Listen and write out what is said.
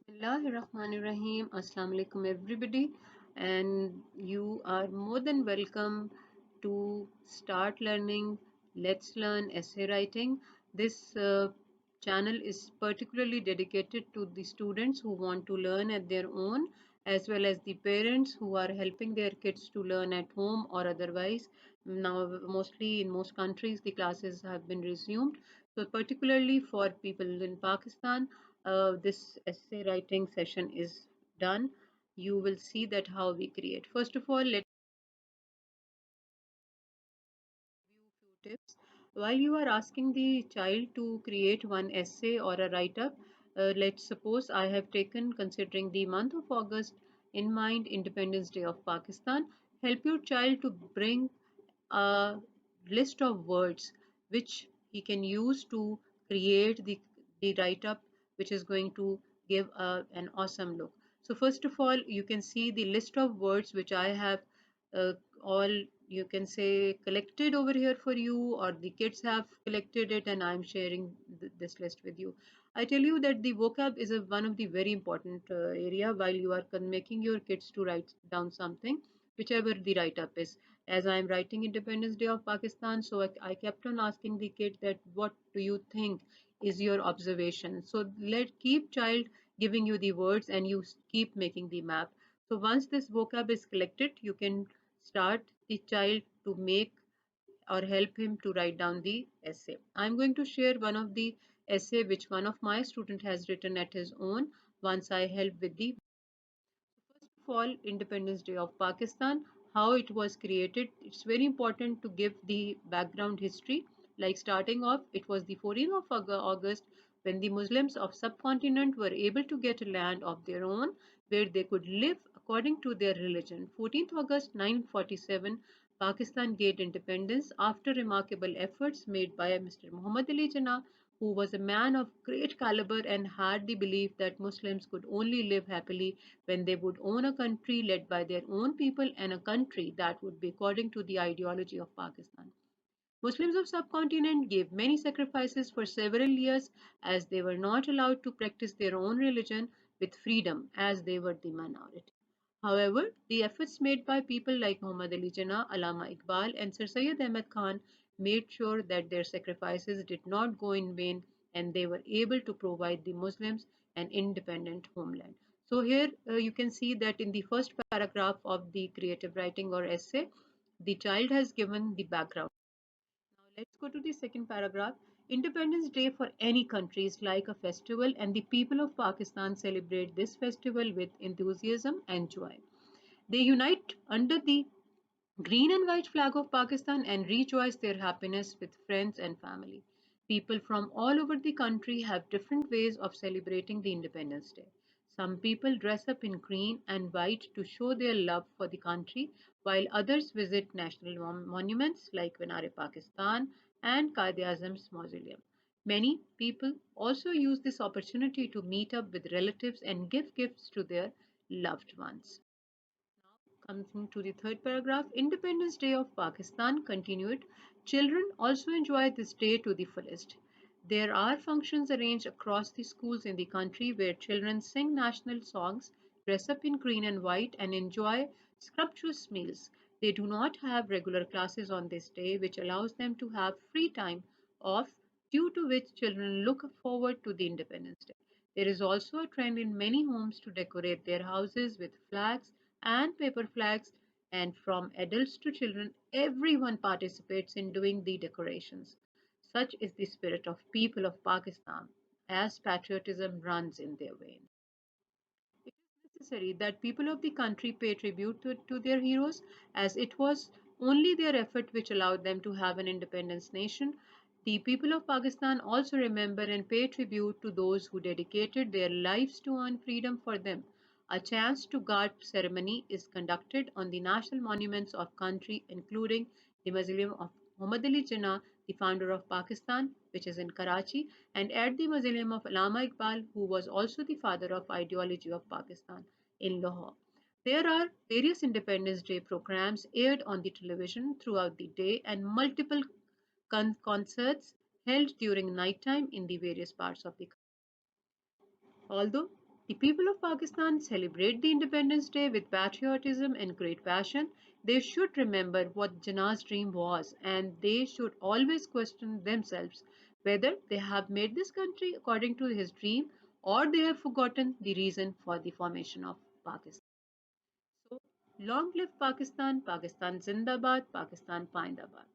Bismillahirrahmanirrahim. Assalamu alaikum, everybody, and you are more than welcome to start learning. Let's learn essay writing. This channel is particularly dedicated to the students who want to learn at their own, as well as the parents who are helping their kids to learn at home or otherwise. Now, mostly in most countries, the classes have been resumed. So, particularly for people in Pakistan, this essay writing session is done. You will see that how we create. First of all, let's review few tips. While you are asking the child to create one essay or a write-up, let's suppose I have taken, considering the month of August in mind, Independence Day of Pakistan. Help your child to bring a list of words which he can use to create the write up, which is going to give an awesome look. So, first of all, you can see the list of words which I have uh, all, you can say, collected over here for you, or the kids have collected it, and I'm sharing this list with you. I tell you that the vocab is one of the very important area while you are making your kids to write down something, whichever the write up is. As I am writing Independence Day of Pakistan, so I kept on asking the kid that what do you think is your observation. So let keep child giving you the words and you keep making the map. So once this vocab is collected, you can start the child to make or help him to write down the essay. I'm going to share one of the essay which one of my student has written at his own once I help with the first of all, Independence Day of Pakistan, how it was created. It's very important to give the background history. Like starting off, it was the 14th of August when the Muslims of subcontinent were able to get a land of their own where they could live according to their religion. 14th August 1947, Pakistan gained independence after remarkable efforts made by Mr. Muhammad Ali Jinnah, who was a man of great caliber and had the belief that Muslims could only live happily when they would own a country led by their own people and a country that would be according to the ideology of Pakistan. Muslims of subcontinent gave many sacrifices for several years as they were not allowed to practice their own religion with freedom as they were the minority. However, the efforts made by people like Muhammad Ali Jinnah, Allama Iqbal, and Sir Syed Ahmed Khan made sure that their sacrifices did not go in vain and they were able to provide the Muslims an independent homeland. So, here you can see that in the first paragraph of the creative writing or essay, the child has given the background. Now let's go to the second paragraph. Independence Day for any country is like a festival, and the people of Pakistan celebrate this festival with enthusiasm and joy. They unite under the green and white flag of Pakistan and rejoice their happiness with friends and family. People from all over the country have different ways of celebrating the Independence Day. Some people dress up in green and white to show their love for the country, while others visit national monuments like Minar Pakistan and Qaid Azam's mausoleum. Many people also use this opportunity to meet up with relatives and give gifts to their loved ones. Coming to the third paragraph, Independence Day of Pakistan continued. Children also enjoy this day to the fullest. There are functions arranged across the schools in the country where children sing national songs, dress up in green and white, and enjoy scrumptious meals. They do not have regular classes on this day, which allows them to have free time off, due to which children look forward to the Independence Day. There is also a trend in many homes to decorate their houses with flags and paper flags, and from adults to children, everyone participates in doing the decorations. Such is the spirit of people of Pakistan, as patriotism runs in their veins. It is necessary that people of the country pay tribute to their heroes, as it was only their effort which allowed them to have an independence nation. The people of Pakistan also remember and pay tribute to those who dedicated their lives to earn freedom for them. A chance to guard ceremony is conducted on the national monuments of country, including the Mausoleum of Muhammad Ali Jinnah, the founder of Pakistan, which is in Karachi, and at the Mausoleum of Allama Iqbal, who was also the father of ideology of Pakistan, in Lahore. There are various Independence Day programs aired on the television throughout the day and multiple concerts held during nighttime in the various parts of the country. Although The people of Pakistan celebrate the Independence Day with patriotism and great passion. They should remember what Jinnah's dream was, and they should always question themselves whether they have made this country according to his dream or they have forgotten the reason for the formation of Pakistan. So, long live Pakistan, Pakistan Zindabad, Pakistan Pindabad.